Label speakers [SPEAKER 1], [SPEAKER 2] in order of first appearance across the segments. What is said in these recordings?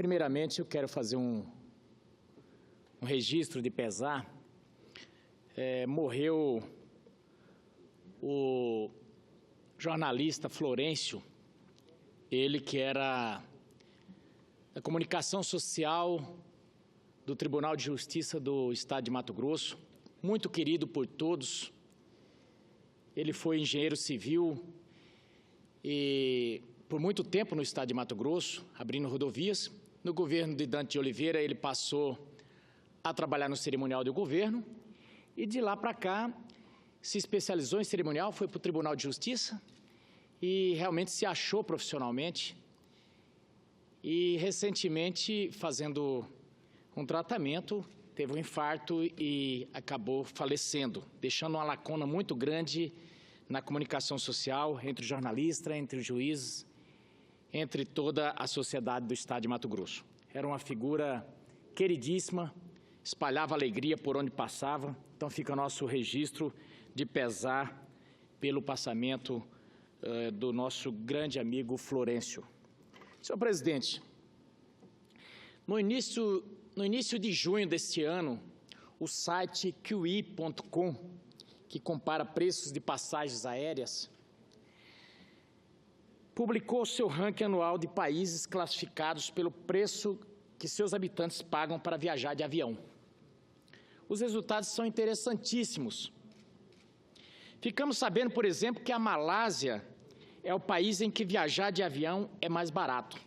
[SPEAKER 1] Primeiramente, eu quero fazer um registro de pesar. Morreu o jornalista Florencio, ele que era da comunicação social do Tribunal de Justiça do Estado de Mato Grosso, muito querido por todos. Ele foi engenheiro civil e por muito tempo no Estado de Mato Grosso, abrindo rodovias. No governo de Dante de Oliveira, ele passou a trabalhar no cerimonial do governo e de lá para cá se especializou em cerimonial, foi para o Tribunal de Justiça e realmente se achou profissionalmente. E recentemente, fazendo um tratamento, teve um infarto e acabou falecendo, deixando uma lacuna muito grande na comunicação social, entre os jornalistas, entre os juízes, entre toda a sociedade do Estado de Mato Grosso. Era uma figura queridíssima, espalhava alegria por onde passava, então fica nosso registro de pesar pelo passamento do nosso grande amigo Florencio. Senhor presidente, no início de junho deste ano, o site QI.com, que compara preços de passagens aéreas, publicou seu ranking anual de países classificados pelo preço que seus habitantes pagam para viajar de avião. Os resultados são interessantíssimos. Ficamos sabendo, por exemplo, que a Malásia é o país em que viajar de avião é mais barato,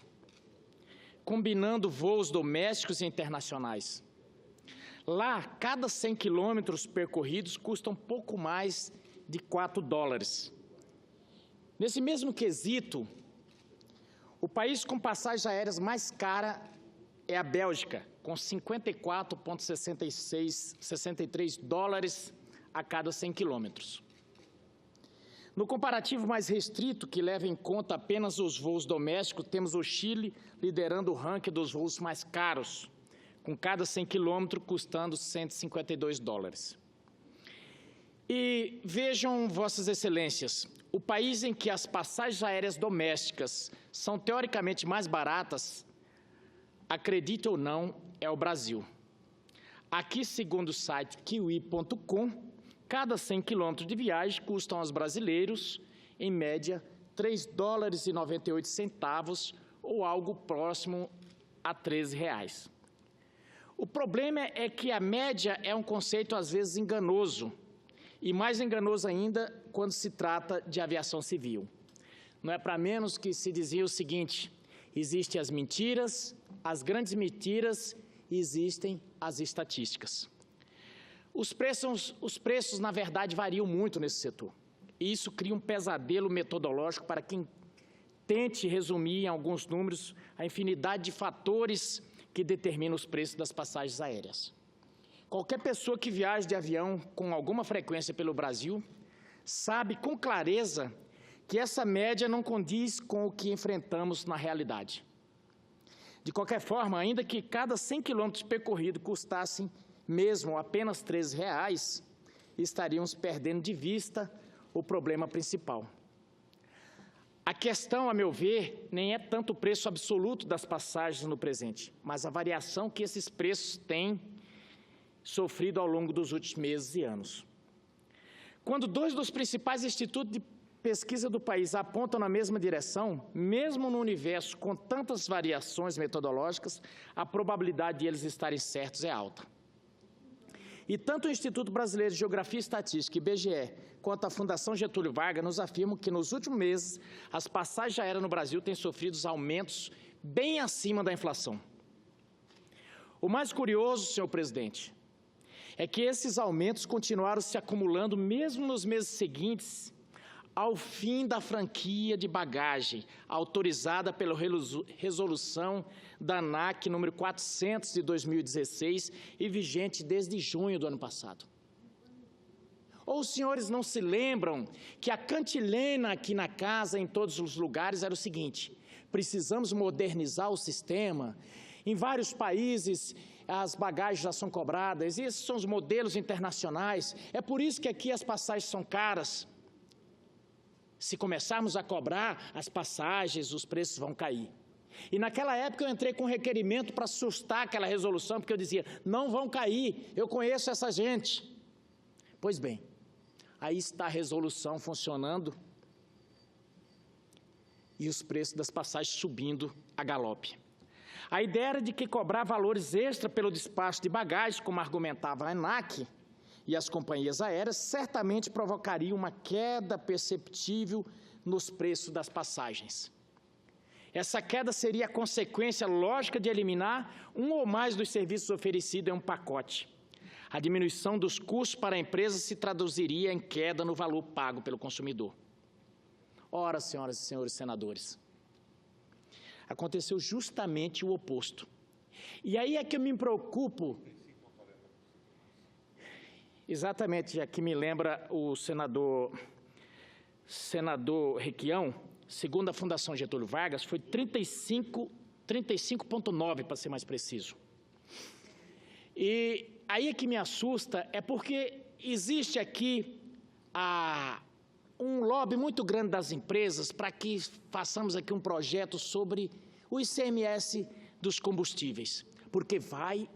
[SPEAKER 1] combinando voos domésticos e internacionais. Lá, cada 100 quilômetros percorridos custa um pouco mais de $4. Nesse mesmo quesito, o país com passagens aéreas mais cara é a Bélgica, com $54,63 a cada 100 quilômetros. No comparativo mais restrito, que leva em conta apenas os voos domésticos, temos o Chile liderando o ranking dos voos mais caros, com cada 100 quilômetros custando $152. E vejam, Vossas Excelências, o país em que as passagens aéreas domésticas são teoricamente mais baratas, acredite ou não, é o Brasil. Aqui, segundo o site kiwi.com, cada 100 quilômetros de viagem custam aos brasileiros, em média, $3,98 ou algo próximo a R$13. O problema é que a média é um conceito às vezes enganoso, e mais enganoso ainda quando se trata de aviação civil. Não é para menos que se dizia o seguinte: existem as mentiras, as grandes mentiras, e existem as estatísticas. Os preços, na verdade, variam muito nesse setor. E isso cria um pesadelo metodológico para quem tente resumir em alguns números a infinidade de fatores que determinam os preços das passagens aéreas. Qualquer pessoa que viaje de avião com alguma frequência pelo Brasil sabe com clareza que essa média não condiz com o que enfrentamos na realidade. De qualquer forma, ainda que cada 100 quilômetros percorridos custassem mesmo apenas R$13, estaríamos perdendo de vista o problema principal. A questão, a meu ver, nem é tanto o preço absoluto das passagens no presente, mas a variação que esses preços têm sofrido ao longo dos últimos meses e anos. Quando dois dos principais institutos de pesquisa do país apontam na mesma direção, mesmo no universo com tantas variações metodológicas, a probabilidade de eles estarem certos é alta. E tanto o Instituto Brasileiro de Geografia e Estatística, IBGE, quanto a Fundação Getúlio Vargas nos afirmam que nos últimos meses as passagens aéreas no Brasil têm sofrido aumentos bem acima da inflação. O mais curioso, senhor presidente, é que esses aumentos continuaram se acumulando mesmo nos meses seguintes ao fim da franquia de bagagem autorizada pela resolução da ANAC número 400 de 2016 e vigente desde junho do ano passado. Ou os senhores não se lembram que a cantilena aqui na casa, em todos os lugares, era o seguinte: precisamos modernizar o sistema. Em vários países as bagagens já são cobradas, esses são os modelos internacionais, é por isso que aqui as passagens são caras. Se começarmos a cobrar as passagens, os preços vão cair. E naquela época eu entrei com um requerimento para assustar aquela resolução, porque eu dizia, não vão cair, eu conheço essa gente. Pois bem, aí está a resolução funcionando e os preços das passagens subindo a galope. A ideia era de que cobrar valores extra pelo despacho de bagagem, como argumentava a ANAC e as companhias aéreas, certamente provocaria uma queda perceptível nos preços das passagens. Essa queda seria a consequência lógica de eliminar um ou mais dos serviços oferecidos em um pacote. A diminuição dos custos para a empresa se traduziria em queda no valor pago pelo consumidor. Ora, senhoras e senhores senadores, aconteceu justamente o oposto. E aí é que eu me preocupo, exatamente, aqui me lembra o senador Requião, segundo a Fundação Getúlio Vargas, foi 35,9 para ser mais preciso. E aí é que me assusta, é porque existe aqui um lobby muito grande das empresas para que façamos aqui um projeto sobre o ICMS dos combustíveis, porque vai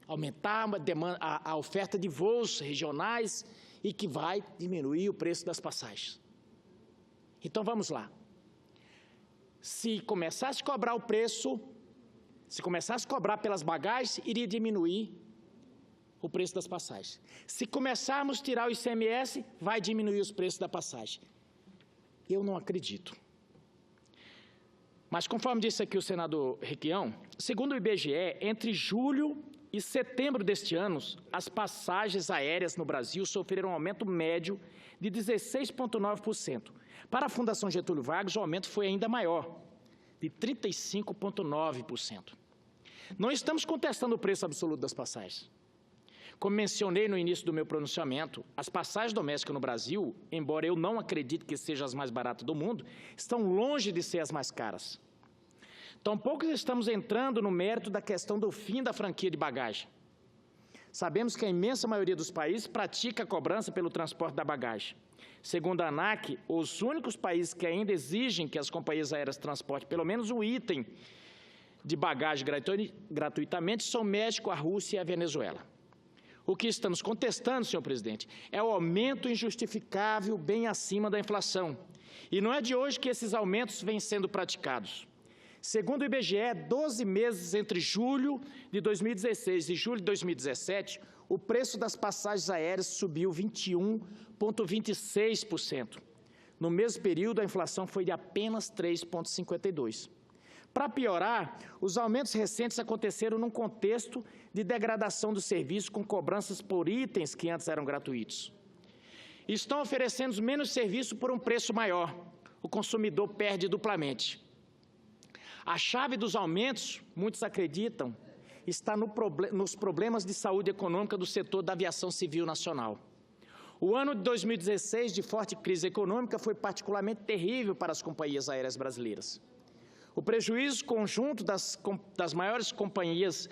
[SPEAKER 1] aumentar a oferta de voos regionais e que vai diminuir o preço das passagens. Então, vamos lá. Se começasse a cobrar o preço, se começasse a cobrar pelas bagagens, iria diminuir o preço das passagens. Se começarmos a tirar o ICMS, vai diminuir os preços da passagem. Eu não acredito. Mas, conforme disse aqui o senador Requião, segundo o IBGE, entre julho e setembro deste ano, as passagens aéreas no Brasil sofreram um aumento médio de 16,9%. Para a Fundação Getúlio Vargas, o aumento foi ainda maior, de 35,9%. Não estamos contestando o preço absoluto das passagens. Como mencionei no início do meu pronunciamento, as passagens domésticas no Brasil, embora eu não acredite que sejam as mais baratas do mundo, estão longe de ser as mais caras. Tampouco estamos entrando no mérito da questão do fim da franquia de bagagem. Sabemos que a imensa maioria dos países pratica a cobrança pelo transporte da bagagem. Segundo a ANAC, os únicos países que ainda exigem que as companhias aéreas transportem pelo menos um item de bagagem gratuitamente são o México, a Rússia e a Venezuela. O que estamos contestando, senhor presidente, é o aumento injustificável bem acima da inflação. E não é de hoje que esses aumentos vêm sendo praticados. Segundo o IBGE, 12 meses entre julho de 2016 e julho de 2017, o preço das passagens aéreas subiu 21,26%. No mesmo período, a inflação foi de apenas 3,52%. Para piorar, os aumentos recentes aconteceram num contexto de degradação do serviço com cobranças por itens que antes eram gratuitos. Estão oferecendo menos serviço por um preço maior. O consumidor perde duplamente. A chave dos aumentos, muitos acreditam, está nos problemas de saúde econômica do setor da aviação civil nacional. O ano de 2016, de forte crise econômica, foi particularmente terrível para as companhias aéreas brasileiras. O prejuízo conjunto das maiores companhias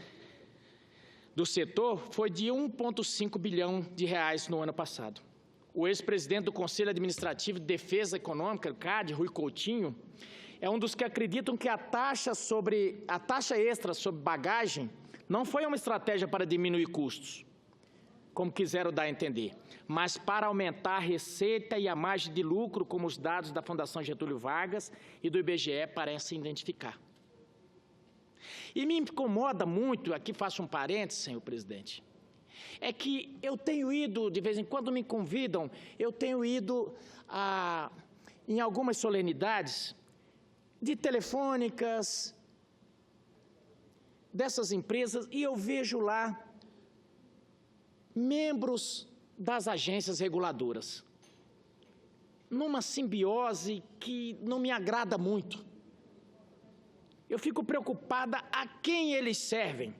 [SPEAKER 1] do setor foi de 1,5 bilhão de reais no ano passado. O ex-presidente do Conselho Administrativo de Defesa Econômica, CAD, Rui Coutinho, é um dos que acreditam que a taxa extra sobre bagagem não foi uma estratégia para diminuir custos, como quiseram dar a entender, mas para aumentar a receita e a margem de lucro, como os dados da Fundação Getúlio Vargas e do IBGE parecem identificar. E me incomoda muito, aqui faço um parênteses, senhor presidente, é que eu tenho ido, de vez em quando me convidam, eu tenho ido em algumas solenidades de telefônicas, dessas empresas, e eu vejo lá membros das agências reguladoras, numa simbiose que não me agrada muito. Eu fico preocupada a quem eles servem.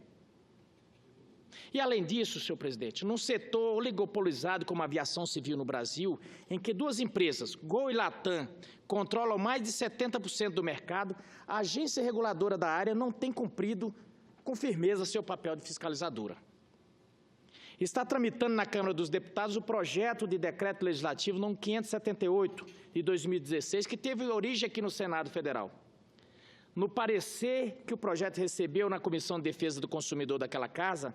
[SPEAKER 1] E, além disso, senhor presidente, num setor oligopolizado como a aviação civil no Brasil, em que duas empresas, Gol e Latam, controlam mais de 70% do mercado, a agência reguladora da área não tem cumprido com firmeza seu papel de fiscalizadora. Está tramitando na Câmara dos Deputados o projeto de decreto legislativo número 578, de 2016, que teve origem aqui no Senado Federal. no parecer que o projeto recebeu na Comissão de Defesa do Consumidor daquela casa,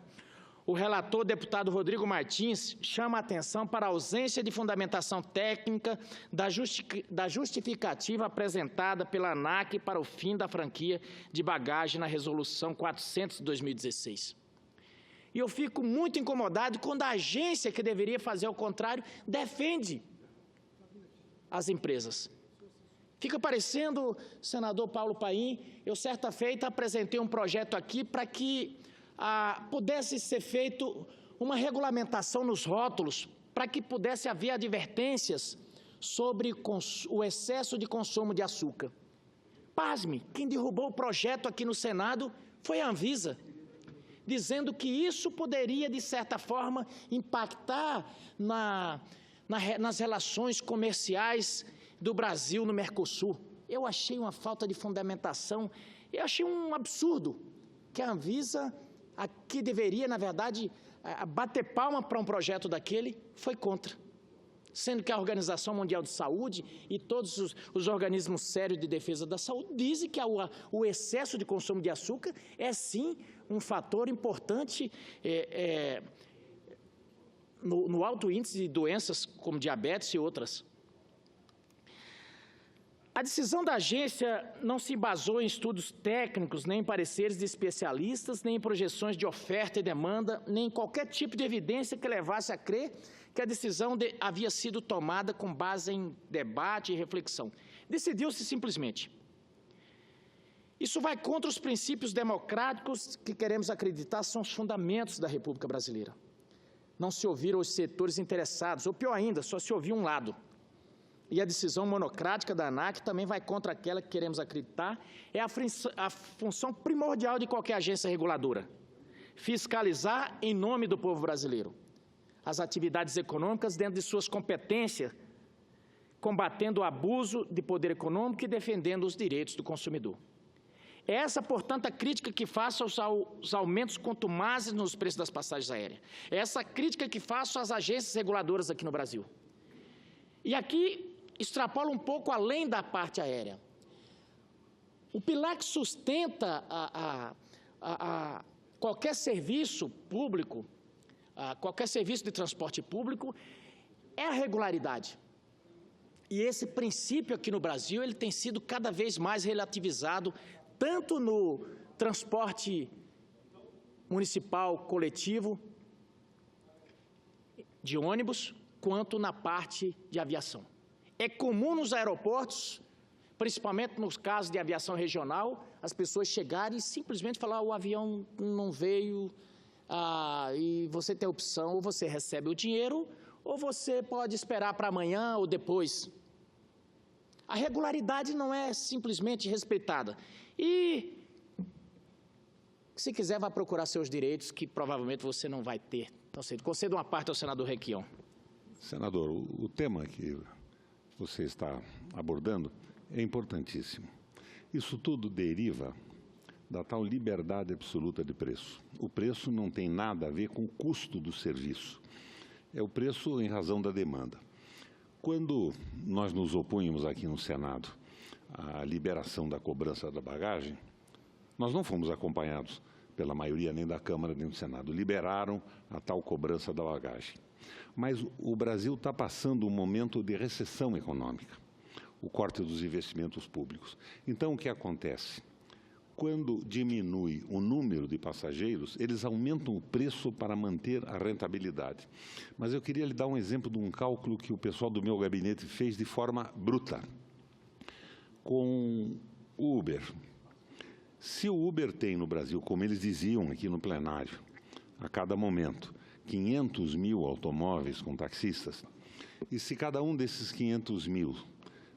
[SPEAKER 1] o relator, deputado Rodrigo Martins, chama a atenção para a ausência de fundamentação técnica da justificativa apresentada pela ANAC para o fim da franquia de bagagem na Resolução 400 de 2016. E eu fico muito incomodado quando a agência, que deveria fazer o contrário, defende as empresas. Fica parecendo, senador Paulo Paim, eu certa feita apresentei um projeto aqui para que pudesse ser feito uma regulamentação nos rótulos, para que pudesse haver advertências sobre o excesso de consumo de açúcar. Pasme, quem derrubou o projeto aqui no Senado foi a Anvisa, dizendo que isso poderia, de certa forma, impactar nas relações comerciais do Brasil no Mercosul. Eu achei uma falta de fundamentação, eu achei um absurdo que a Anvisa, aqui deveria, na verdade, bater palma para um projeto daquele, foi contra. Sendo que a Organização Mundial de Saúde e todos os organismos sérios de defesa da saúde dizem que o excesso de consumo de açúcar é, sim, um fator importante no alto índice de doenças como diabetes e outras. A decisão da agência não se embasou em estudos técnicos, nem em pareceres de especialistas, nem em projeções de oferta e demanda, nem em qualquer tipo de evidência que levasse a crer que a decisão havia sido tomada com base em debate e reflexão. Decidiu-se simplesmente. Isso vai contra os princípios democráticos que queremos acreditar são os fundamentos da República Brasileira. Não se ouviram os setores interessados, ou pior ainda, só se ouviu um lado. E a decisão monocrática da ANAC também vai contra aquela que queremos acreditar, é a função primordial de qualquer agência reguladora: fiscalizar em nome do povo brasileiro as atividades econômicas dentro de suas competências, combatendo o abuso de poder econômico e defendendo os direitos do consumidor. É essa, portanto, a crítica que faço aos aumentos contumazes nos preços das passagens aéreas. É essa crítica que faço às agências reguladoras aqui no Brasil. E aqui extrapola um pouco além da parte aérea. O pilar que sustenta qualquer serviço público, qualquer serviço de transporte público, é a regularidade. E esse princípio aqui no Brasil, ele tem sido cada vez mais relativizado, tanto no transporte municipal coletivo de ônibus, quanto na parte de aviação. É comum nos aeroportos, principalmente nos casos de aviação regional, as pessoas chegarem e simplesmente falar: o avião não veio, e você tem a opção, ou você recebe o dinheiro, ou você pode esperar para amanhã ou depois. A regularidade não é simplesmente respeitada. E, se quiser, vá procurar seus direitos, que provavelmente você não vai ter. Então, conceda uma parte ao senador Requião.
[SPEAKER 2] Senador, o tema que você está abordando é importantíssimo. Isso tudo deriva da tal liberdade absoluta de preço. O preço não tem nada a ver com o custo do serviço. É o preço em razão da demanda. Quando nós nos opunhamos aqui no Senado à liberação da cobrança da bagagem, nós não fomos acompanhados pela maioria nem da Câmara nem do Senado. Liberaram a tal cobrança da bagagem. Mas o Brasil está passando um momento de recessão econômica, o corte dos investimentos públicos. Então, o que acontece? Quando diminui o número de passageiros, eles aumentam o preço para manter a rentabilidade. Mas eu queria lhe dar um exemplo de um cálculo que o pessoal do meu gabinete fez de forma bruta. Com o Uber. Se o Uber tem no Brasil, como eles diziam aqui no plenário, a cada momento, 500 mil automóveis com taxistas, e se cada um desses 500 mil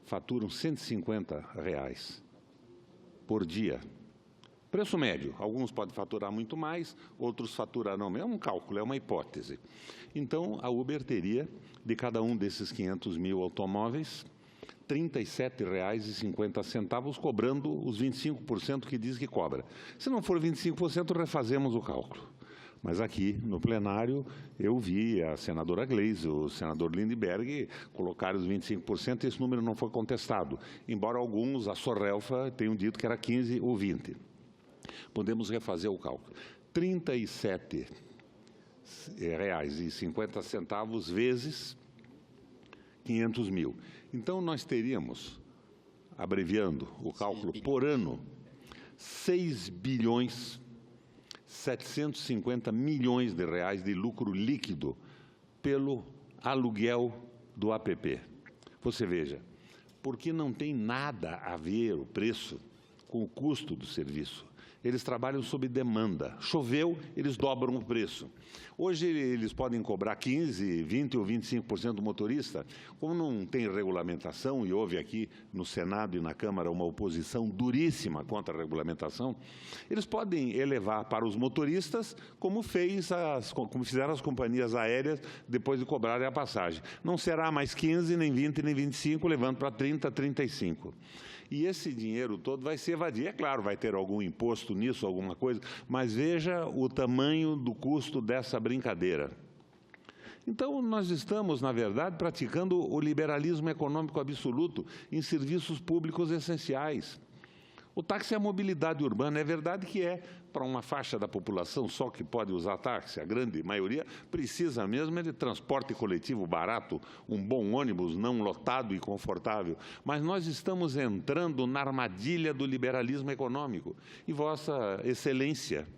[SPEAKER 2] faturam R$150 por dia, preço médio, alguns podem faturar muito mais, outros faturarão menos, é um cálculo, é uma hipótese. Então, a Uber teria, de cada um desses 500 mil automóveis, R$ 37,50, cobrando os 25% que diz que cobra. Se não for 25%, refazemos o cálculo. Mas aqui, no plenário, eu vi a senadora Gleisi, o senador Lindbergh colocar os 25% e esse número não foi contestado, embora alguns, a Sorrelfa, tenham dito que era 15 ou 20. Podemos refazer o cálculo. R$ 37,50 vezes 500 mil. Então, nós teríamos, abreviando o cálculo, por ano, 6 bilhões 750 milhões de reais de lucro líquido pelo aluguel do APP. Você veja, porque não tem nada a ver o preço com o custo do serviço. Eles trabalham sob demanda. Choveu, eles dobram o preço. Hoje, eles podem cobrar 15%, 20% ou 25% do motorista. Como não tem regulamentação, e houve aqui no Senado e na Câmara uma oposição duríssima contra a regulamentação, eles podem elevar para os motoristas, como fizeram as companhias aéreas depois de cobrarem a passagem. Não será mais 15%, nem 20%, nem 25%, levando para 30%, 35%. E esse dinheiro todo vai se evadir. É claro, vai ter algum imposto nisso, alguma coisa, mas veja o tamanho do custo dessa brincadeira. Então, nós estamos, na verdade, praticando o liberalismo econômico absoluto em serviços públicos essenciais. O táxi é a mobilidade urbana. É verdade que é para uma faixa da população só que pode usar táxi. A grande maioria precisa mesmo de transporte coletivo barato, um bom ônibus não lotado e confortável. Mas nós estamos entrando na armadilha do liberalismo econômico. E Vossa Excelência,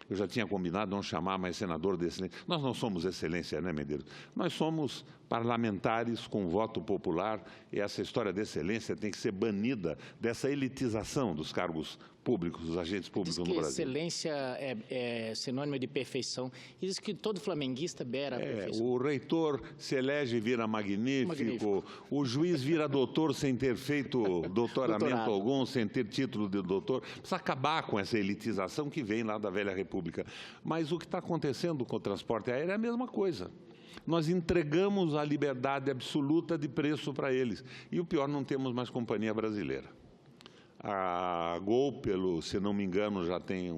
[SPEAKER 2] eu já tinha combinado não chamar mais senador de excelência. Nós não somos excelência, né, Medeiros? Nós somos parlamentares com voto popular e essa história de excelência tem que ser banida dessa elitização dos cargos públicos, dos agentes públicos no Brasil.
[SPEAKER 1] Excelência é sinônimo de perfeição. E diz que todo flamenguista beira a perfeição.
[SPEAKER 2] O reitor se elege e vira magnífico, o juiz vira doutor sem ter feito doutoramento algum, sem ter título de doutor. Precisa acabar com essa elitização que vem lá da velha república. Mas o que está acontecendo com o transporte aéreo é a mesma coisa. Nós entregamos a liberdade absoluta de preço para eles. E o pior, não temos mais companhia brasileira. A Gol, se não me engano, já tem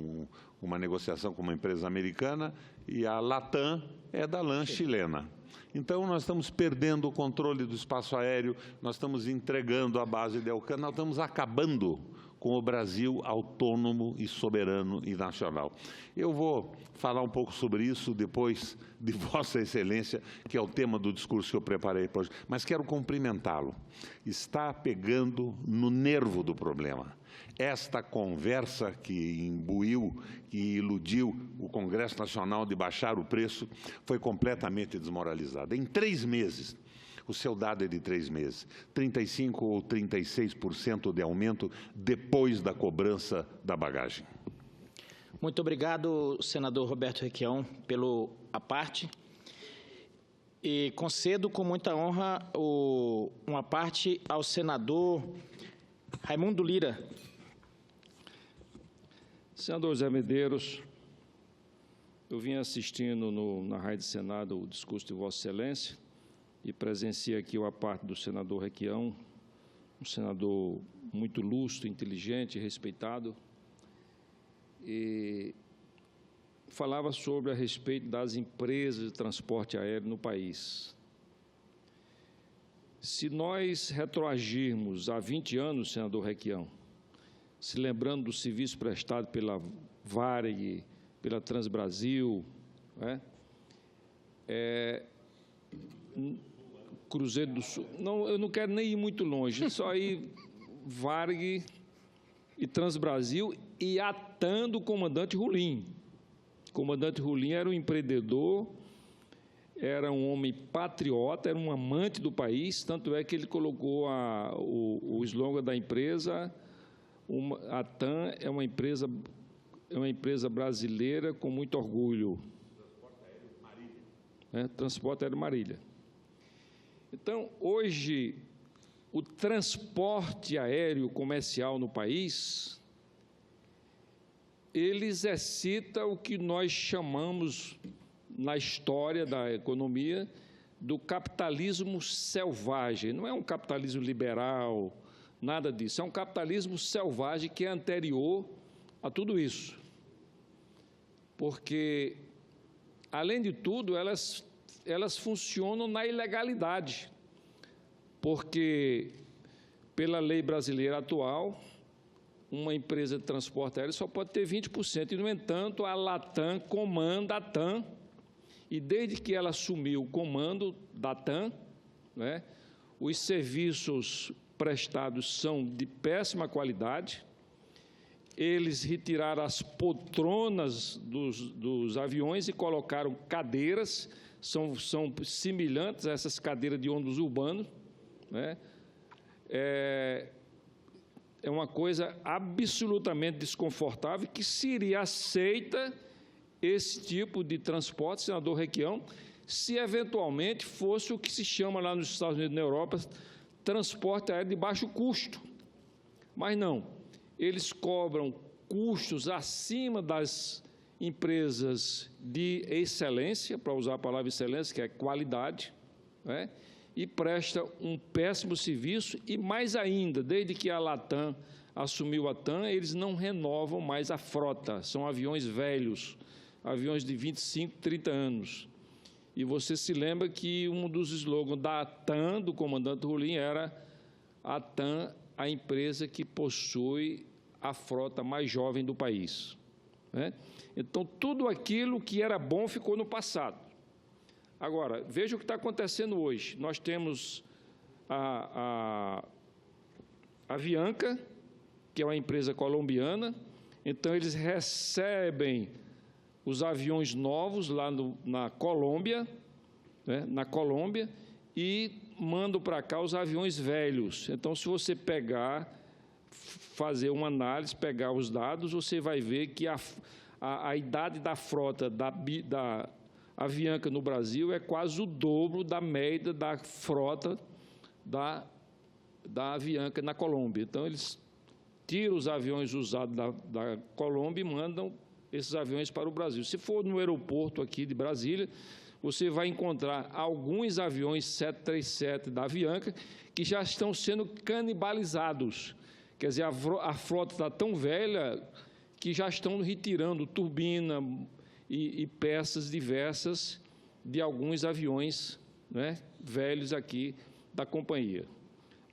[SPEAKER 2] uma negociação com uma empresa americana e a Latam é da LAN chilena. Então, nós estamos perdendo o controle do espaço aéreo, nós estamos entregando a base de Elcano, nós estamos acabando com o Brasil autônomo e soberano e nacional. Eu vou falar um pouco sobre isso depois de Vossa Excelência, que é o tema do discurso que eu preparei para hoje, mas quero cumprimentá-lo. Está pegando no nervo do problema. Esta conversa que imbuiu e iludiu o Congresso Nacional de baixar o preço foi completamente desmoralizada. Em 3 meses, o seu dado é de 3 meses, 35% ou 36% de aumento depois da cobrança da bagagem.
[SPEAKER 1] Muito obrigado, senador Roberto Requião, pela parte. E concedo com muita honra uma parte ao senador Raimundo Lira.
[SPEAKER 3] Senador Zé Medeiros, eu vim assistindo na Rádio Senado o discurso de Vossa Excelência e presenciei aqui a parte do senador Requião, um senador muito lúcido, inteligente, respeitado, e falava a respeito das empresas de transporte aéreo no país. Se nós retroagirmos há 20 anos, senador Requião, se lembrando do serviço prestado pela Varig, pela Transbrasil, Cruzeiro do Sul, não, eu não quero nem ir muito longe, só ir Varig e Transbrasil e a TAM do comandante Rolim. O comandante Rolim era um empreendedor, era um homem patriota, era um amante do país, tanto é que ele colocou o slogan da empresa, a TAM é uma empresa brasileira com muito orgulho. Transporte Aéreo Marília. Então, hoje, o transporte aéreo comercial no país, ele exercita o que nós chamamos, na história da economia, do capitalismo selvagem. Não é um capitalismo liberal, nada disso. É um capitalismo selvagem que é anterior a tudo isso. Porque além de tudo, elas funcionam na ilegalidade, porque, pela lei brasileira atual, uma empresa de transporte aéreo só pode ter 20%, e, no entanto, a Latam comanda a TAM, e desde que ela assumiu o comando da TAM, né, os serviços prestados são de péssima qualidade, eles retiraram as poltronas dos aviões e colocaram cadeiras, são semelhantes a essas cadeiras de ônibus urbano, né? É uma coisa absolutamente desconfortável, que seria aceita esse tipo de transporte, senador Requião, se eventualmente fosse o que se chama lá nos Estados Unidos e na Europa, transporte aéreo de baixo custo. Mas não, eles cobram custos acima das empresas de excelência, para usar a palavra excelência, que é qualidade, né? E presta um péssimo serviço, e mais ainda, desde que a Latam assumiu a TAM, eles não renovam mais a frota, são aviões velhos, aviões de 25, 30 anos. E você se lembra que um dos slogans da TAM, do comandante Rolim, era a TAM, a empresa que possui a frota mais jovem do país, né? Então, tudo aquilo que era bom ficou no passado. Agora, veja o que está acontecendo hoje. Nós temos a Avianca, que é uma empresa colombiana, então eles recebem os aviões novos lá na Colômbia, né, e mandam para cá os aviões velhos. Então, se você fazer uma análise, pegar os dados, você vai ver que a idade da frota da Avianca no Brasil é quase o dobro da média da frota da Avianca na Colômbia. Então, eles tiram os aviões usados da Colômbia e mandam esses aviões para o Brasil. Se for no aeroporto aqui de Brasília, você vai encontrar alguns aviões 737 da Avianca que já estão sendo canibalizados. Quer dizer, a frota está tão velha que já estão retirando turbina e peças diversas de alguns aviões, né, velhos aqui da companhia.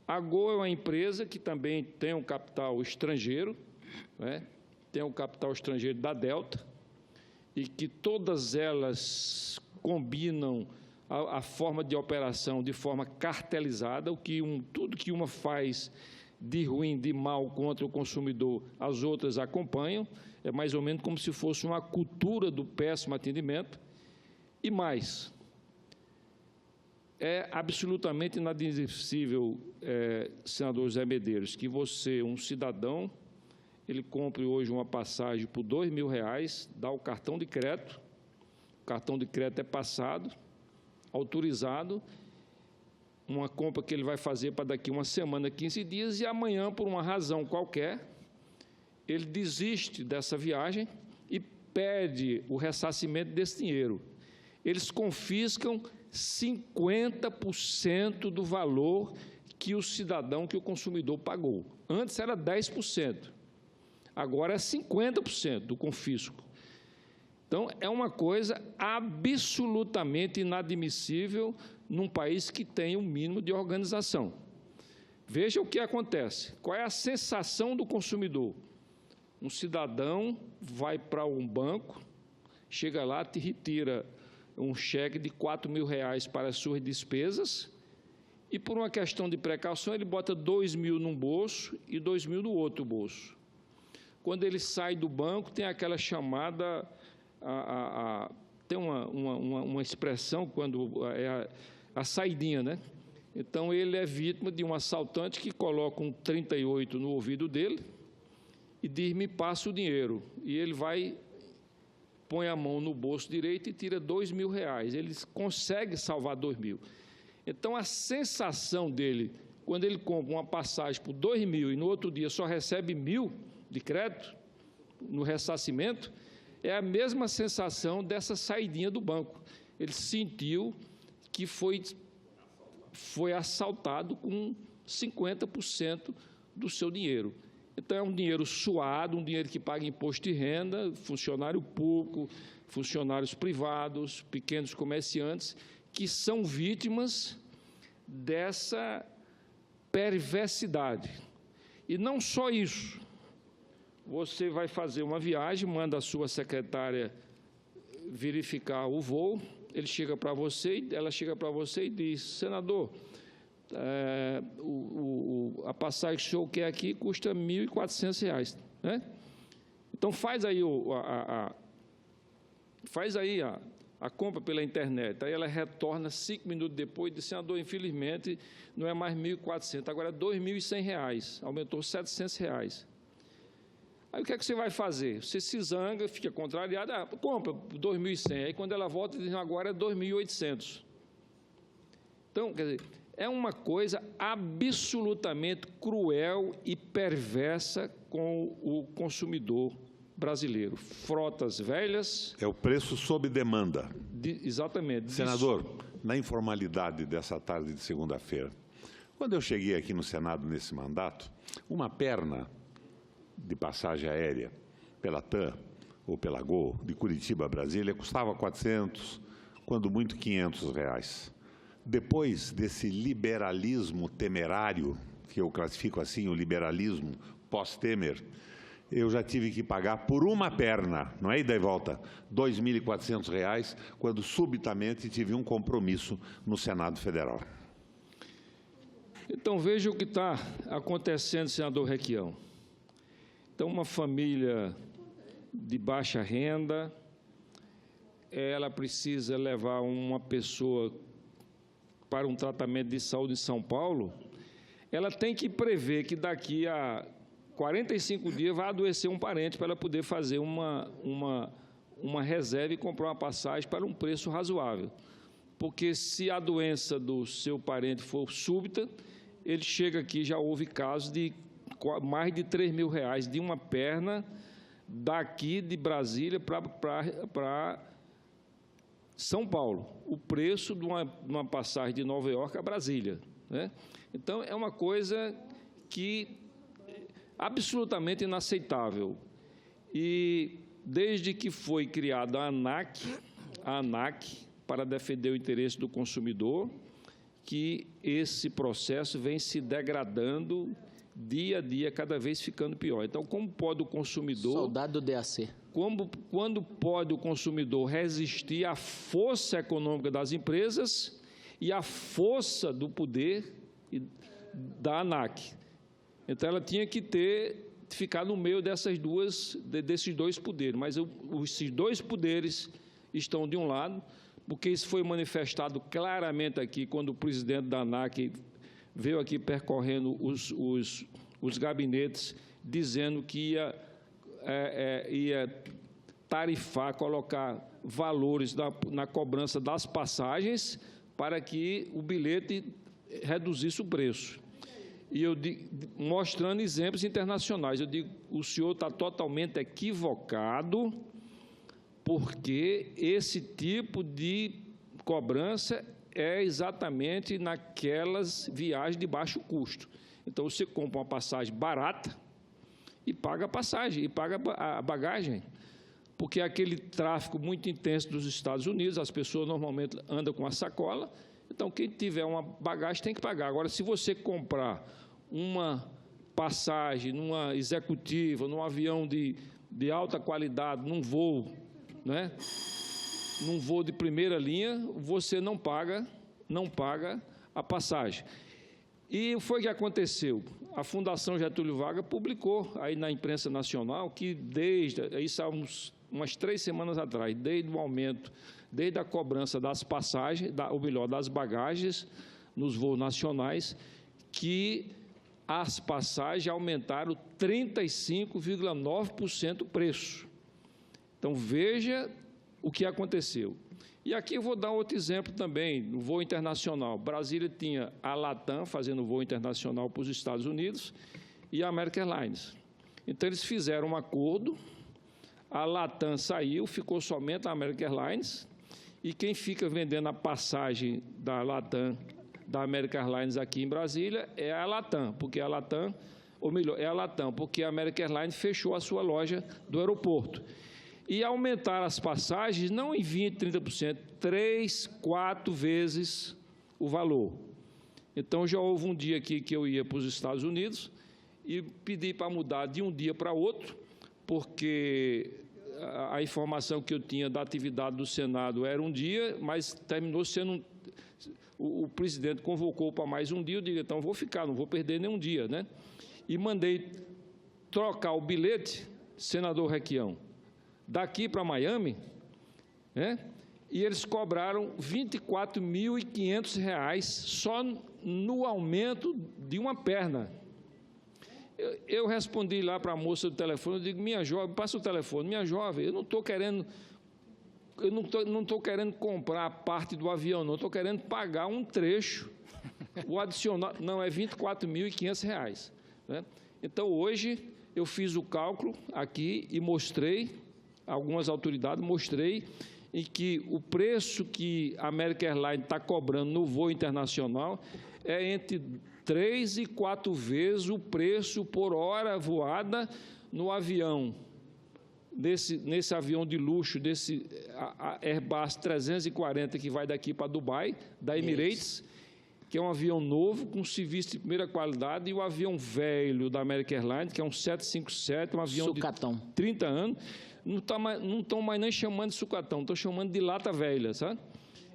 [SPEAKER 3] A Gol é uma empresa que também tem um capital estrangeiro, né, tem um capital estrangeiro da Delta, e que todas elas combinam a forma de operação de forma cartelizada, tudo que uma faz de ruim, de mal contra o consumidor, as outras acompanham. É mais ou menos como se fosse uma cultura do péssimo atendimento. E mais, é absolutamente inadmissível, senador Zé Medeiros, que você, um cidadão, ele compre hoje uma passagem por R$2.000, dá o cartão de crédito é passado, autorizado, uma compra que ele vai fazer para daqui uma semana, 15 dias, e amanhã, por uma razão qualquer, ele desiste dessa viagem e pede o ressarcimento desse dinheiro. Eles confiscam 50% do valor que o cidadão, que o consumidor pagou. Antes era 10%, agora é 50% do confisco. Então, é uma coisa absolutamente inadmissível num país que tem um mínimo de organização. Veja o que acontece. Qual é a sensação do consumidor? Um cidadão vai para um banco, chega lá, te retira um cheque de R$4.000 para as suas despesas, e, por uma questão de precaução, ele bota R$2.000 num bolso e R$2.000 no outro bolso. Quando ele sai do banco, tem aquela chamada... tem uma expressão, quando é a saidinha, né? Então, ele é vítima de um assaltante que coloca um 38 no ouvido dele e diz: me passa o dinheiro. E ele vai, põe a mão no bolso direito e tira R$2.000. Ele consegue salvar R$2.000. Então, a sensação dele, quando ele compra uma passagem por R$2.000 e no outro dia só recebe R$1.000 de crédito no ressarcimento, é a mesma sensação dessa saidinha do banco. Ele sentiu que foi assaltado com 50% do seu dinheiro. Então, é um dinheiro suado, um dinheiro que paga imposto de renda, funcionário público, funcionários privados, pequenos comerciantes, que são vítimas dessa perversidade. E não só isso. Você vai fazer uma viagem, manda a sua secretária verificar o voo, ela chega para você e diz: senador, a passagem que o senhor quer aqui custa R$ 1.400, né? Então faz aí a compra pela internet. Aí ela retorna 5 minutos depois e diz: senador, infelizmente não é mais R$ 1.400, agora é R$ 2.100, aumentou R$ 700. Aí o que é que você vai fazer? Você se zanga, fica contrariado, compra R$ 2.100. Aí quando ela volta, diz: agora é R$ 2.800. Então, quer dizer, é uma coisa absolutamente cruel e perversa com o consumidor brasileiro. Frotas velhas...
[SPEAKER 2] É o preço sob demanda.
[SPEAKER 3] Exatamente.
[SPEAKER 2] Senador, na informalidade dessa tarde de segunda-feira, quando eu cheguei aqui no Senado nesse mandato, uma perna de passagem aérea pela TAM ou pela Gol, de Curitiba a Brasília, custava 400, quando muito R$500. Depois desse liberalismo temerário, que eu classifico assim, o liberalismo pós-Temer, eu já tive que pagar por uma perna, não é ida e volta, R$ 2.400, quando subitamente tive um compromisso no Senado Federal.
[SPEAKER 3] Então, veja o que está acontecendo, senador Requião. Então, uma família de baixa renda, ela precisa levar uma pessoa para um tratamento de saúde em São Paulo, ela tem que prever que daqui a 45 dias vai adoecer um parente para ela poder fazer uma reserva e comprar uma passagem para um preço razoável. Porque se a doença do seu parente for súbita, ele chega aqui, já houve casos de mais de R$ 3.000 de uma perna daqui de Brasília para São Paulo, o preço de uma passagem de Nova York a Brasília, né? Então, é uma coisa que absolutamente inaceitável. E desde que foi criada a ANAC, para defender o interesse do consumidor, que esse processo vem se degradando dia a dia, cada vez ficando pior. Então, como pode o consumidor...
[SPEAKER 1] Soldado do DAC.
[SPEAKER 3] Quando pode o consumidor resistir à força econômica das empresas e à força do poder da ANAC? Então, ela tinha que ficar no meio desses dois poderes, mas esses dois poderes estão de um lado, porque isso foi manifestado claramente aqui quando o presidente da ANAC veio aqui percorrendo os gabinetes, dizendo que ia tarifar, colocar valores na cobrança das passagens para que o bilhete reduzisse o preço. E eu digo, mostrando exemplos internacionais, eu digo: o senhor está totalmente equivocado, porque esse tipo de cobrança é exatamente naquelas viagens de baixo custo. Então, você compra uma passagem barata e paga a passagem, e paga a bagagem, porque é aquele tráfego muito intenso dos Estados Unidos, as pessoas normalmente andam com a sacola, então quem tiver uma bagagem tem que pagar. Agora, se você comprar uma passagem numa executiva, num avião de alta qualidade, num voo, né? Num voo de primeira linha, você não paga a passagem. E foi o que aconteceu. A Fundação Getúlio Vargas publicou aí na imprensa nacional que isso há umas 3 semanas atrás, desde o aumento, desde a cobrança das passagens, ou melhor, das bagagens nos voos nacionais, que as passagens aumentaram 35,9% o preço. Então, veja o que aconteceu. E aqui eu vou dar outro exemplo também, no voo internacional. Brasília tinha a Latam fazendo voo internacional para os Estados Unidos e a American Airlines. Então, eles fizeram um acordo, a Latam saiu, ficou somente a American Airlines, e quem fica vendendo a passagem da Latam, da American Airlines aqui em Brasília, é a Latam, porque a Latam ou melhor, é a Latam, porque a American Airlines fechou a sua loja do aeroporto. E aumentaram as passagens, não em 20%, 30%, 3, 4 vezes o valor. Então, já houve um dia aqui que eu ia para os Estados Unidos e pedi para mudar de um dia para outro, porque a informação que eu tinha da atividade do Senado era um dia, mas terminou sendo o presidente convocou para mais um dia, eu digo, então vou ficar, não vou perder nenhum dia, né? E mandei trocar o bilhete, senador Requião, daqui para Miami, né? E eles cobraram R$ 24.500 só no aumento de uma perna. Eu respondi lá para a moça do telefone, eu digo, minha jovem, passa o telefone, minha jovem, eu não estou querendo comprar parte do avião, não, estou querendo pagar um trecho, o adicional, não, é R$ 24.500. Né? Então, hoje, eu fiz o cálculo aqui e mostrei, algumas autoridades, mostrei em que o preço que a American Airlines está cobrando no voo internacional é entre 3 e 4 vezes o preço por hora voada no avião, nesse avião de luxo, desse Airbus 340 que vai daqui para Dubai, da Emirates, que é um avião novo, com serviço de primeira qualidade, e o avião velho da American Airlines, que é um 757, um avião
[SPEAKER 1] sucatão.
[SPEAKER 3] de 30 anos, não estão mais nem chamando de sucatão, estão chamando de lata velha, sabe?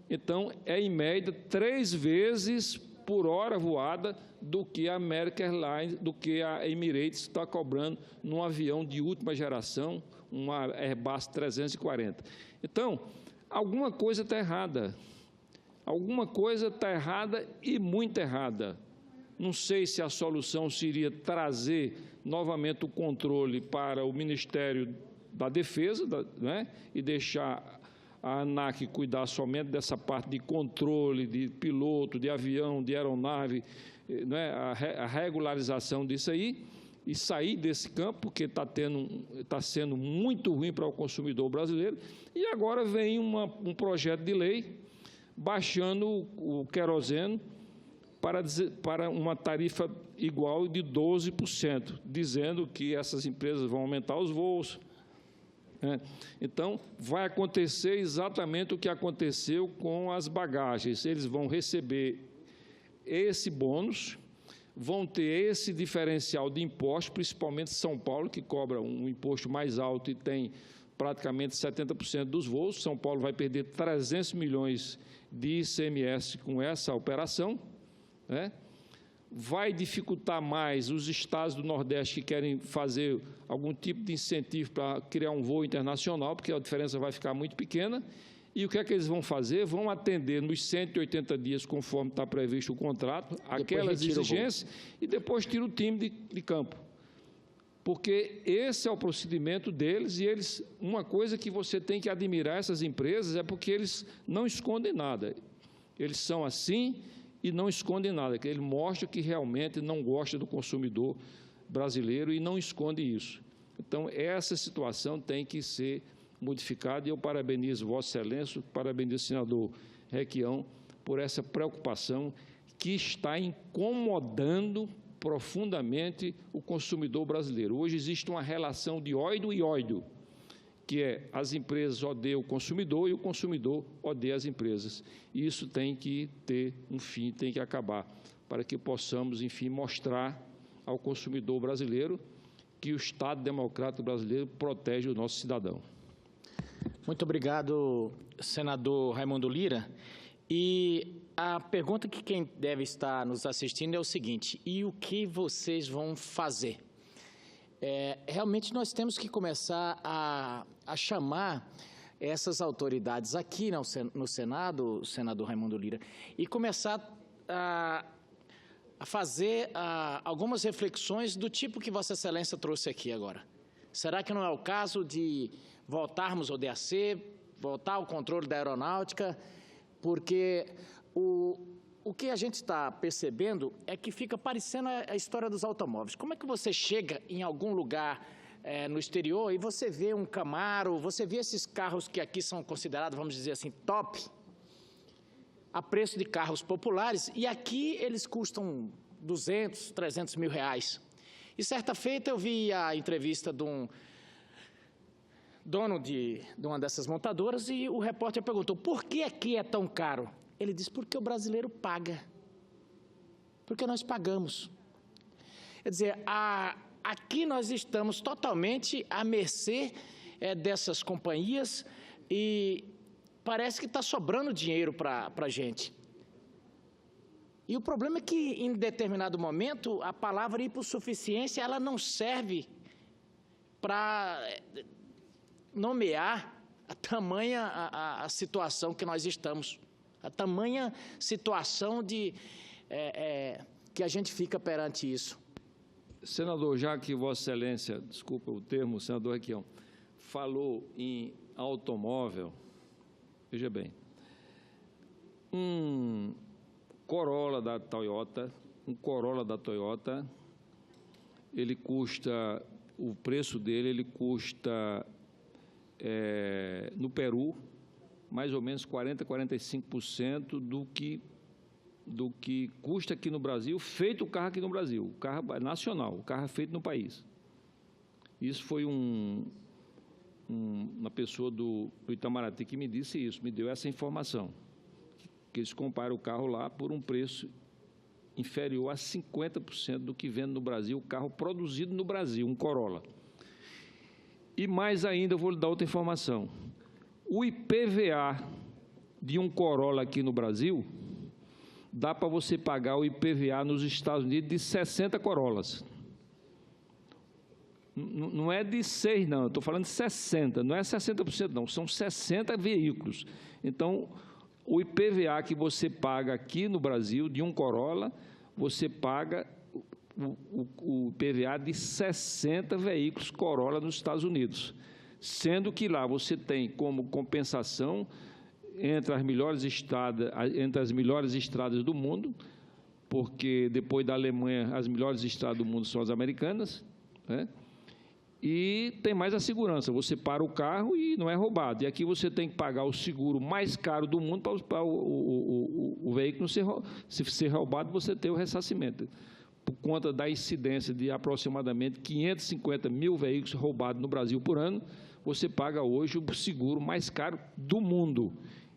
[SPEAKER 3] Então, é em média 3 vezes por hora voada do que a American Airlines, do que a Emirates está cobrando num avião de última geração, uma Airbus 340. Então, alguma coisa está errada. Alguma coisa está errada e muito errada. Não sei se a solução seria trazer novamente o controle para o Ministério da Defesa, né, e deixar a ANAC cuidar somente dessa parte de controle, de piloto, de avião, de aeronave, né, a regularização disso aí, e sair desse campo, porque está sendo muito ruim para o consumidor brasileiro. E agora vem um projeto de lei baixando o querosene para uma tarifa igual de 12%, dizendo que essas empresas vão aumentar os voos. Então, vai acontecer exatamente o que aconteceu com as bagagens. Eles vão receber esse bônus, vão ter esse diferencial de imposto, principalmente São Paulo, que cobra um imposto mais alto e tem praticamente 70% dos voos. São Paulo vai perder 300 milhões de ICMS com essa operação, né? Vai dificultar mais os estados do Nordeste que querem fazer algum tipo de incentivo para criar um voo internacional, porque a diferença vai ficar muito pequena. E o que é que eles vão fazer? Vão atender nos 180 dias, conforme está previsto o contrato, aquelas exigências, e depois tira o time de campo. Porque esse é o procedimento deles, e eles, uma coisa que você tem que admirar essas empresas é porque eles não escondem nada. Eles são assim e não escondem nada, que ele mostra que realmente não gosta do consumidor brasileiro e não esconde isso. Então, essa situação tem que ser modificada, e eu parabenizo Vossa Excelência, parabenizo o senador Requião por essa preocupação que está incomodando profundamente o consumidor brasileiro. Hoje existe uma relação de ódio e ódio, que é as empresas odeiam o consumidor e o consumidor odeia as empresas. E isso tem que ter um fim, tem que acabar, para que possamos, enfim, mostrar ao consumidor brasileiro que o Estado Democrático Brasileiro protege o nosso cidadão.
[SPEAKER 1] Muito obrigado, senador Raimundo Lira. E a pergunta que quem deve estar nos assistindo é o seguinte: e o que vocês vão fazer? Realmente nós temos que começar a chamar essas autoridades aqui no Senado, senador Raimundo Lira, e começar a fazer algumas reflexões do tipo que Vossa Excelência trouxe aqui agora. Será que não é o caso de voltarmos ao DAC, voltar ao controle da aeronáutica? Porque o que a gente está percebendo é que fica parecendo a história dos automóveis. Como é que você chega em algum lugar no exterior e você vê um Camaro, você vê esses carros que aqui são considerados, vamos dizer assim, top, a preço de carros populares, e aqui eles custam 200, 300 mil reais. E certa feita eu vi a entrevista de um dono de uma dessas montadoras e o repórter perguntou, por que aqui é tão caro? Ele disse, porque o brasileiro paga. Porque nós pagamos. Quer dizer, aqui nós estamos totalmente à mercê dessas companhias e parece que está sobrando dinheiro para a gente. E o problema é que, em determinado momento, a palavra hipossuficiência, ela não serve para nomear a tamanha a situação que nós estamos, a tamanha situação que a gente fica perante isso.
[SPEAKER 3] Senador, já que Vossa Excelência, desculpa o termo, senador Requião, falou em automóvel, veja bem, um Corolla da Toyota, ele custa, o preço dele, ele custa, no Peru, mais ou menos 40%, 45% do que custa aqui no Brasil, feito o carro aqui no Brasil, o carro é nacional, o carro é feito no país. Isso foi uma pessoa do Itamaraty que me disse isso, me deu essa informação, que eles comparam o carro lá por um preço inferior a 50% do que vende no Brasil, o carro produzido no Brasil, um Corolla. E mais ainda, eu vou lhe dar outra informação. O IPVA de um Corolla aqui no Brasil, dá para você pagar o IPVA nos Estados Unidos de 60 Corollas. Não é de 6, não, eu estou falando de 60, não é 60%, não, são 60 veículos. Então, o IPVA que você paga aqui no Brasil, de um Corolla, você paga o IPVA de 60 veículos Corolla nos Estados Unidos, sendo que lá você tem como compensação entre as melhores estradas do mundo, porque depois da Alemanha as melhores estradas do mundo são as americanas, né? E tem mais a segurança, você para o carro e não é roubado. E aqui você tem que pagar o seguro mais caro do mundo para o veículo se ser roubado, você ter o ressarcimento. Por conta da incidência de aproximadamente 550 mil veículos roubados no Brasil por ano, você paga hoje o seguro mais caro do mundo.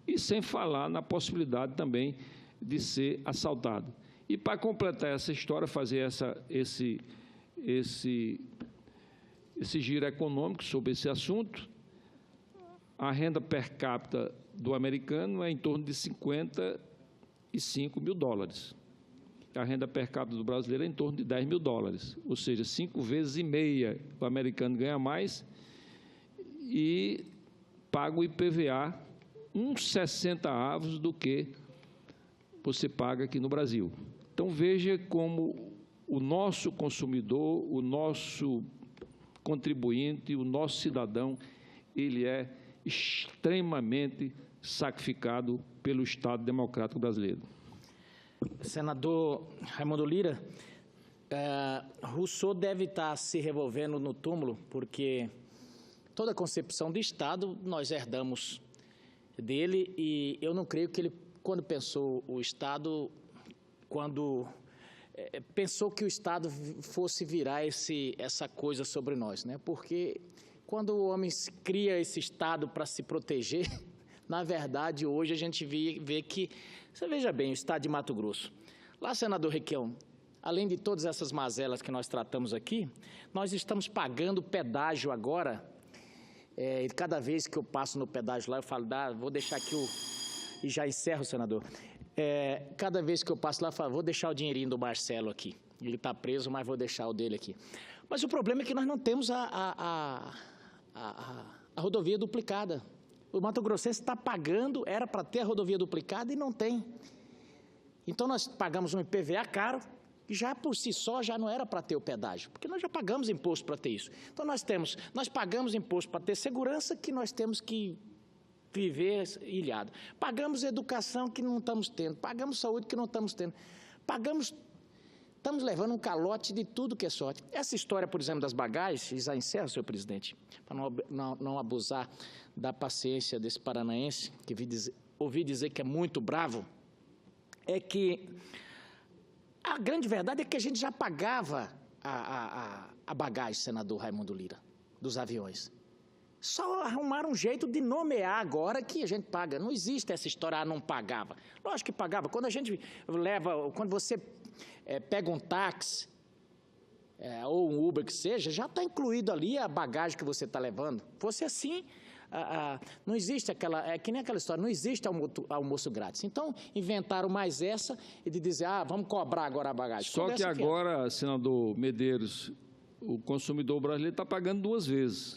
[SPEAKER 3] E sem falar na possibilidade também de ser assaltado. E para completar essa história, fazer esse giro econômico sobre esse assunto, a renda per capita do americano é em torno de 55 mil dólares. A renda per capita do brasileiro é em torno de 10 mil dólares, ou seja, 5,5 vezes o americano ganha mais e paga o IPVA uns 60 avos do que você paga aqui no Brasil. Então, veja como o nosso consumidor, o nosso contribuinte, o nosso cidadão, ele é extremamente sacrificado pelo Estado Democrático Brasileiro.
[SPEAKER 1] Senador Raimundo Lira, Rousseau deve estar se revolvendo no túmulo, porque toda a concepção de Estado nós herdamos dele, e eu não creio que ele, quando pensou o Estado, pensou que o Estado fosse virar essa coisa sobre nós, né? Porque quando o homem cria esse Estado para se proteger, na verdade, hoje a gente vê que, você veja bem, o Estado de Mato Grosso. Lá, senador Requião, além de todas essas mazelas que nós tratamos aqui, nós estamos pagando pedágio agora. Cada vez que eu passo no pedágio lá, eu falo, vou deixar aqui e já encerro, senador. Cada vez que eu passo lá, eu falo, vou deixar o dinheirinho do Marcelo aqui. Ele está preso, mas vou deixar o dele aqui. Mas o problema é que nós não temos a rodovia duplicada. O Mato Grossense está pagando, era para ter a rodovia duplicada e não tem. Então, nós pagamos um IPVA caro, que já por si só já não era para ter o pedágio, porque nós já pagamos imposto para ter isso. Então, nós pagamos imposto para ter segurança, que nós temos que viver ilhado. Pagamos educação que não estamos tendo, pagamos saúde que não estamos tendo, estamos levando um calote de tudo que é sorte. Essa história, por exemplo, das bagagens, já encerro, senhor presidente, para não abusar da paciência desse paranaense, que ouvi dizer que é muito bravo, é que a grande verdade é que a gente já pagava a bagagem, senador Raimundo Lira, dos aviões? Só arrumaram um jeito de nomear agora que a gente paga. Não existe essa história, não pagava. Lógico que pagava. Quando a gente leva, quando você pega um táxi, ou um Uber que seja, já está incluído ali a bagagem que você está levando. Fosse assim, não existe aquela, é que nem aquela história, não existe almoço grátis. Então, inventaram mais essa e de dizer, vamos cobrar agora a bagagem.
[SPEAKER 3] Só que agora, senador Medeiros, o consumidor brasileiro está pagando 2 vezes.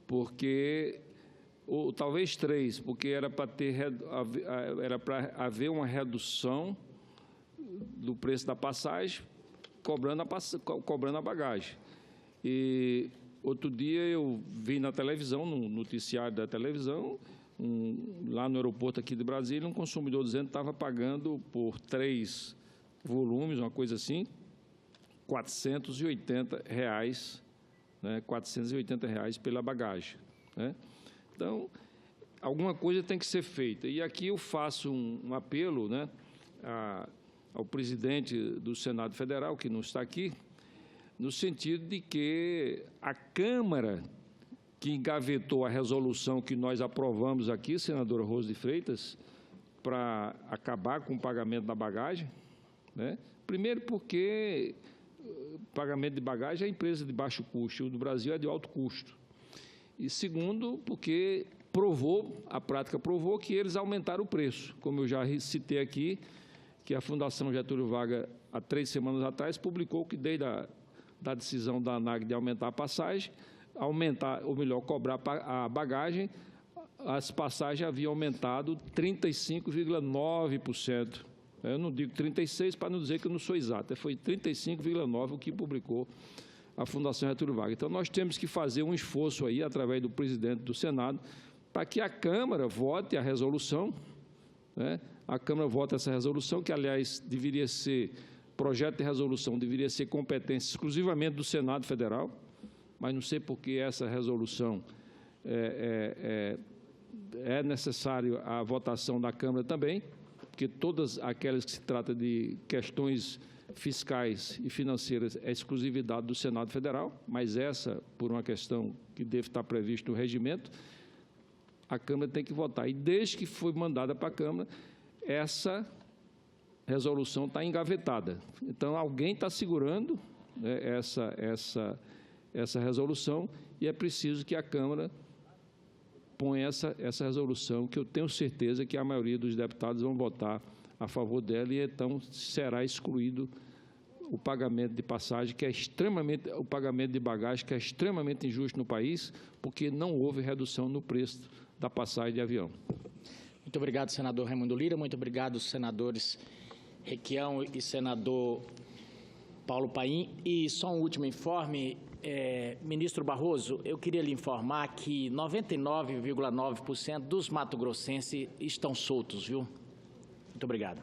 [SPEAKER 3] Porque, ou talvez 3, porque era para haver uma redução do preço da passagem, cobrando a bagagem. E outro dia eu vi na televisão, no noticiário da televisão, lá no aeroporto aqui de Brasília, um consumidor dizendo que estava pagando por 3 volumes, uma coisa assim, R$480, né, R$480 pela bagagem. Né? Então, alguma coisa tem que ser feita. E aqui eu faço um apelo, né, ao presidente do Senado Federal, que não está aqui, no sentido de que a Câmara, que engavetou a resolução que nós aprovamos aqui, senadora Rose de Freitas, para acabar com o pagamento da bagagem, né? Primeiro porque o pagamento de bagagem é empresa de baixo custo, o do Brasil é de alto custo. E segundo, porque a prática provou que eles aumentaram o preço, como eu já citei aqui, que a Fundação Getúlio Vargas, há 3 semanas atrás, publicou que desde da decisão da ANAC de aumentar a passagem, cobrar a bagagem, as passagens haviam aumentado 35,9%. Eu não digo 36% para não dizer que eu não sou exato, foi 35,9% o que publicou a Fundação Getúlio Vargas. Então, nós temos que fazer um esforço aí, através do presidente do Senado, para que a Câmara vote a resolução, né? A Câmara vota essa resolução, que, aliás, deveria ser, projeto de resolução deveria ser competência exclusivamente do Senado Federal, mas não sei por que essa resolução é necessário a votação da Câmara também, porque todas aquelas que se trata de questões fiscais e financeiras é exclusividade do Senado Federal, mas essa, por uma questão que deve estar prevista no regimento, a Câmara tem que votar. E desde que foi mandada para a Câmara, essa resolução está engavetada. Então, alguém está segurando, né, essa resolução, e é preciso que a Câmara ponha essa resolução, que eu tenho certeza que a maioria dos deputados vão votar a favor dela, e então será excluído o pagamento de passagem, o pagamento de bagagem, que é extremamente injusto no país, porque não houve redução no preço da passagem de avião.
[SPEAKER 1] Muito obrigado, senador Raimundo Lira. Muito obrigado, senadores Requião e senador Paulo Paim. E só um último informe, ministro Barroso, eu queria lhe informar que 99,9% dos mato-grossenses estão soltos, viu? Muito obrigado.